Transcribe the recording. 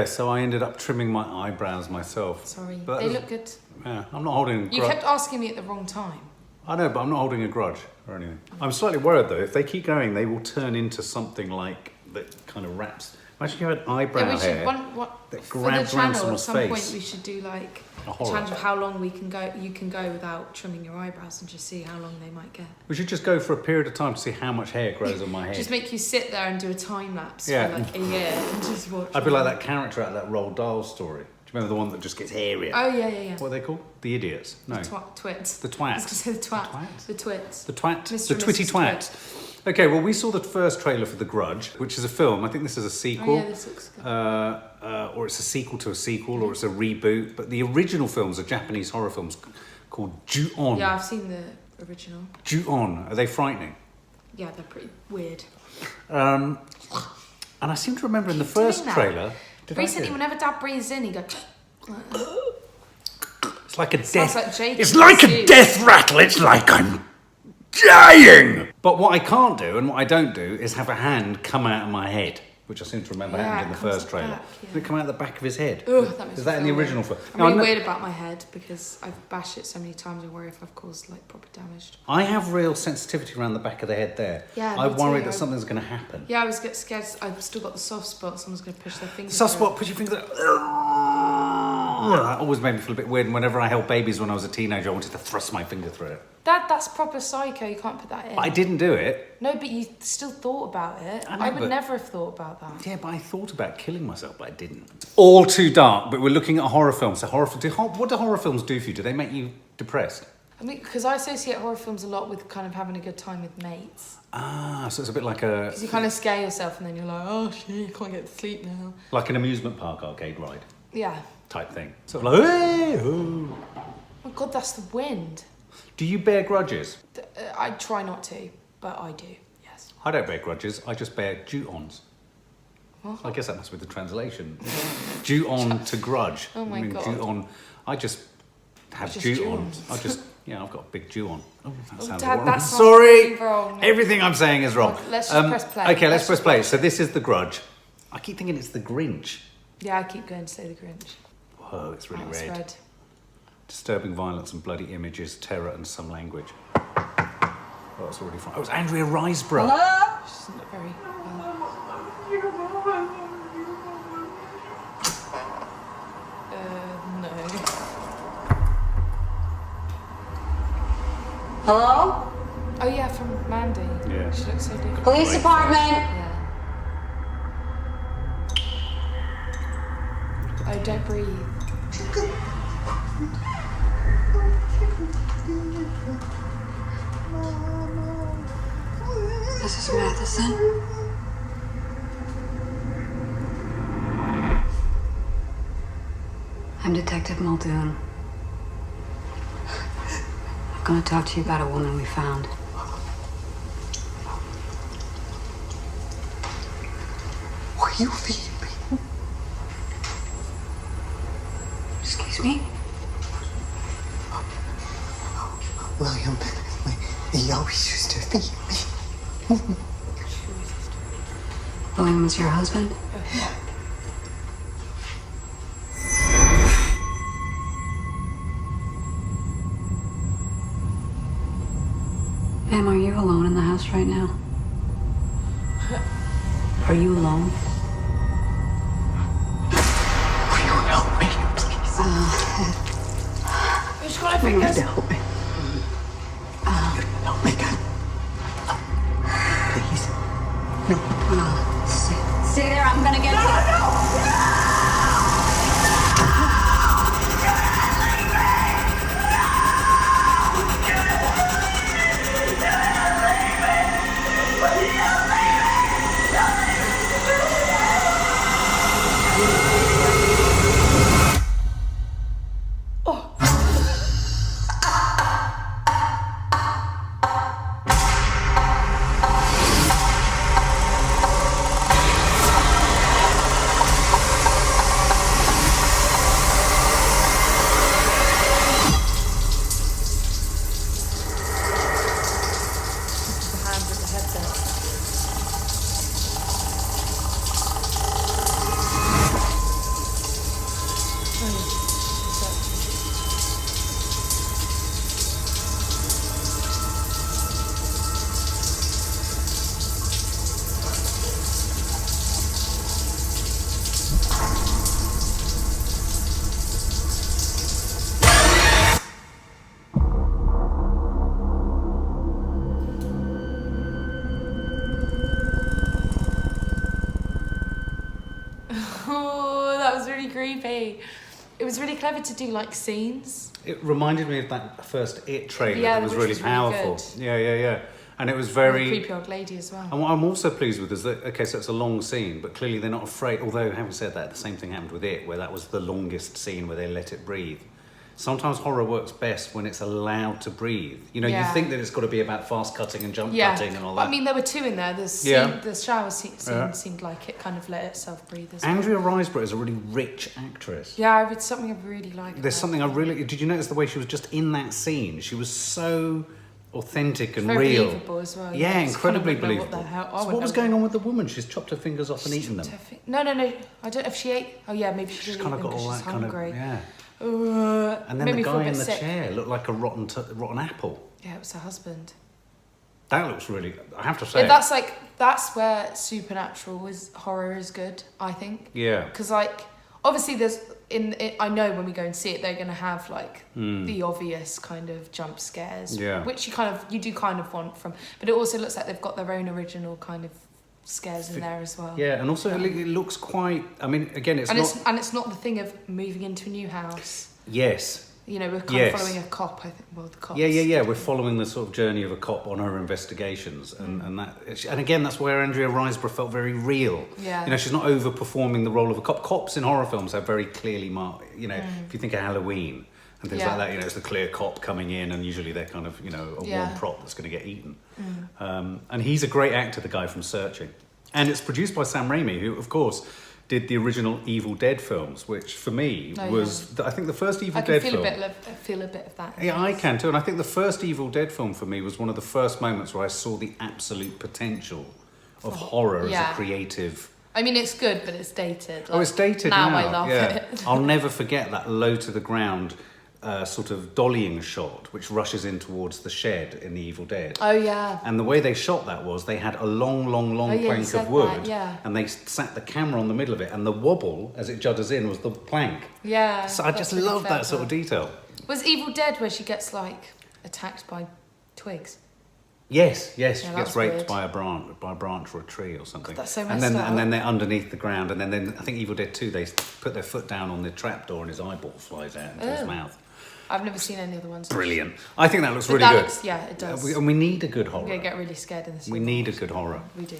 So I ended up trimming my eyebrows myself. Sorry, but they look good. Yeah, I'm not holding a grudge. You kept asking me at the wrong time. I know, but I'm not holding a grudge or anything. I'm slightly worried though, if they keep going, they will turn into something like that kind of wraps. Imagine you had eyebrow hair that grabs around someone's face. At some point we should do like a challenge of how long you can go without trimming your eyebrows and just see how long they might get. We should just go for a period of time to see how much hair grows on my head. Just make you sit there and do a time lapse for like a year and just watch. I'd be like that character out of that Roald Dahl story. Do you remember the one that just gets hairier? Oh yeah. What are they called? The idiots? No. The twits. The twat. I was going to say the twat. The twits. The twat. Mr. The and twitty Mrs. twat. Okay, well, we saw the first trailer for The Grudge, which is a film. I think this is a sequel. Oh, yeah, this looks good. Or it's a sequel to a sequel, or it's a reboot. But the original films are Japanese horror films called Ju-on. Yeah, I've seen the original. Ju-on. Are they frightening? Yeah, they're pretty weird. And I seem to remember in the first trailer... Recently, whenever Dad breathes in, he goes... It's like a death... Like Jacki. It's like a death rattle. It's like I'm dying. But what I can't do and what I don't do is have a hand come out of my head, which I seem to remember happened in the first trailer. Back, Did it come out the back of his head? Ugh, that makes is that in the original film? I'm really weird about my head because I've bashed it so many times. I worry if I've caused like proper damage. I have real sensitivity around the back of the head there. Yeah, I worry that something's going to happen. Yeah, I was get scared. I've still got the soft spot. Someone's going to push their fingers. Soft spot, push your fingers. That always made me feel a bit weird. And whenever I held babies when I was a teenager, I wanted to thrust my finger through it. That's proper psycho. You can't put that in. But I didn't do it. No, but you still thought about it. I would never have thought about that. Yeah, but I thought about killing myself, but I didn't. All too dark, but we're looking at horror films. So what do horror films do for you? Do they make you depressed? I mean, because I associate horror films a lot with kind of having a good time with mates. Ah, so it's a bit like a... Because you kind of scare yourself and then you're like, oh shit, you can't get to sleep now. Like an amusement park arcade ride. Yeah. Type thing. Sort of like, hey, oh. Oh God, that's the wind. Do you bear grudges? I try not to, but I do, yes. I don't bear grudges, I just bear Ju-ons. What? I guess that must be the translation. Ju-on to grudge. Oh my God. Ju-on. I just have Ju-ons. I just, I've got a big Ju-on. Oh, that sounds Dad, wrong. that Sorry. wrong. Everything I'm saying is wrong. Let's just press play. Okay, let's press play. So this is The Grudge. I keep thinking it's The Grinch. Yeah, I keep going to say The Grinch. Whoa, it's really It's red. Disturbing violence and bloody images, terror and some language. Oh, it's already fine. Oh, it's Andrea Riseborough. Hello? She doesn't look very no. Hello? Oh yeah, from Mandy. Yeah. She looks so different. Police department. Yeah. Oh, don't breathe. Mrs. Matheson? I'm Detective Muldoon. I'm gonna talk to you about a woman we found. Will you feed me? Excuse me? William, he always used to feed me. William was your husband? Ma'am, are you alone in the house right now? Are you alone? Will you help me, please? Which one I think is? Help me. Help me, God. Please. No. Stay there, I'm gonna get you. Oh, that was really creepy. It was really clever to do like scenes. It reminded me of that first It trailer. Yeah, that was which really was really powerful. good. Yeah. And it was And very... the creepy old lady as well. And what I'm also pleased with is that, okay, so it's a long scene, but clearly they're not afraid, although having said that, the same thing happened with It, where that was the longest scene where they let it breathe. Sometimes horror works best when it's allowed to breathe. You know, you think that it's got to be about fast cutting and jump cutting and all that. I mean, there were two in there. The shower scene seemed like it kind of let itself breathe as well. Andrea Riseborough is a really rich actress. Yeah, it's something I really like. There's something I really... Did you notice the way she was just in that scene? She was so authentic and very real. Believable as well. Yeah, incredibly kind of believable. What the hell? So what was going on with the woman? She's chopped her fingers off and eaten them. No. I don't know if she ate. Oh yeah, maybe she She's did kind eat of them got 'cause all she's that kind of... hungry. Yeah. And then Made the me feel a guy bit in the sick. chair looked like a rotten apple. Yeah, it was her husband. That looks really... I have to say... Yeah, that's where supernatural horror is good, I think. Yeah. Because like obviously there's I know when we go and see it they're going to have like the obvious kind of jump scares, which you do kind of want from, but it also looks like they've got their own original kind of scares in there as well. Yeah, and also it looks quite... I mean, again, it's it's not the thing of moving into a new house. Yes. You know, we're kind of following a cop, I think. Well, the cops. Yeah. We're following the sort of journey of a cop on her investigations, and again, that's where Andrea Riseborough felt very real. Yeah. You know, she's not overperforming the role of a cop. Cops in horror films have very clearly marked. You know, if you think of Halloween and things like that, you know, it's the clear cop coming in, and usually they're kind of, you know, one prop that's going to get eaten. And he's a great actor, the guy from Searching, and it's produced by Sam Raimi, who, of course, did the original Evil Dead films, which for me was, I think, the first Evil Dead film. I feel a bit of that. Yeah, I can too. And I think the first Evil Dead film for me was one of the first moments where I saw the absolute potential of horror as a creative... I mean, it's good, but it's dated. It's dated now. I love it. I'll never forget that low to the ground sort of dollying shot, which rushes in towards the shed in the Evil Dead. Oh, yeah. And the way they shot that was they had a long plank of wood, and they sat the camera on the middle of it, and the wobble, as it judders in, was the plank. Yeah. So I just love that sort of detail. Was Evil Dead where she gets, like, attacked by twigs? Yes, she gets raped weird. by a branch or a tree or something. God, that's so and messed up. then they're underneath the ground, and then I think Evil Dead 2, they put their foot down on the trapdoor and his eyeball flies out into his mouth. I've never seen any other ones. Brilliant. I think that looks really good. Yeah, it does. And we need a good horror. I'm going to get really scared in this. We need a good horror. We do.